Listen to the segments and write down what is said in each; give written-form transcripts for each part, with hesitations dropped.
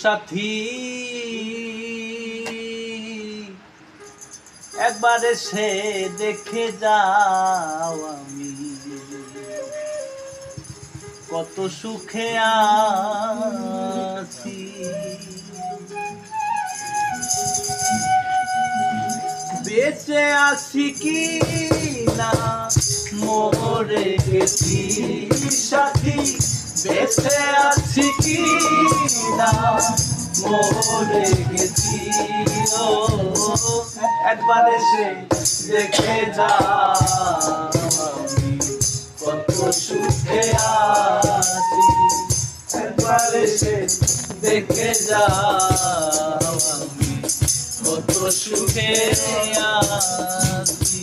সাথী একবার এসে দেখে যাও আমি কত সুখে আছি। বেঁচে আছি কি না মরে গেছি সাথী, বেঁচে আছি কি না মরে গেছি। ও একবার এসে দেখে যাও আমি কত সুখে আছি। একবার এসে দেখে যাও আমি কত সুখে আছি।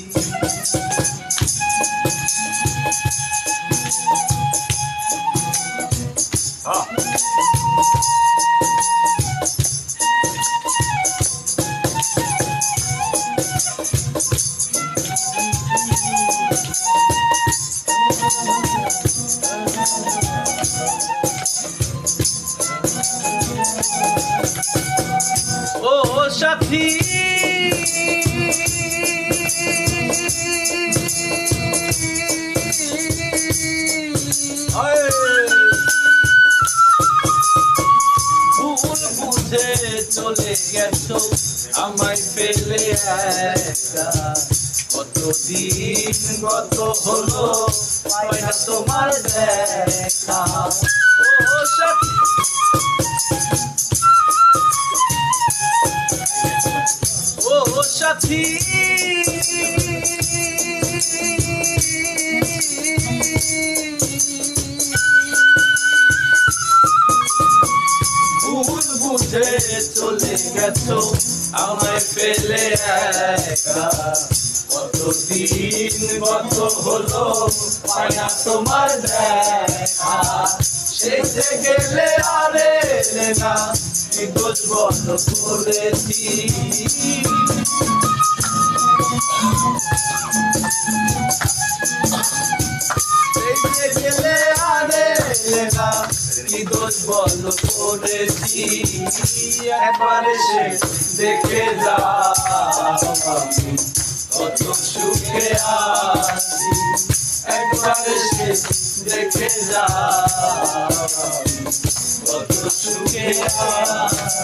ও সাথী ভুল বুঝে চলে গেছো আমায় ফেলে একা, কতদিন গত হলো পাই না তোমার দেখা। ও সাথী ও সাথী ভুল বুঝে চলে গেছো আমায় ফেলে একা, কতদিন গত হলো পাই না তোমার দেখা। সেজে গেলে আরে না কি দোষ বন্ধ করেছি, সেজে গেলে আরে না কি দোষ বন্ধ করেছি। একবার এসে দেখে যাও আমি কত সুখে আছি। একবার এসে দেখে যাও আমি কত সুখে আছি।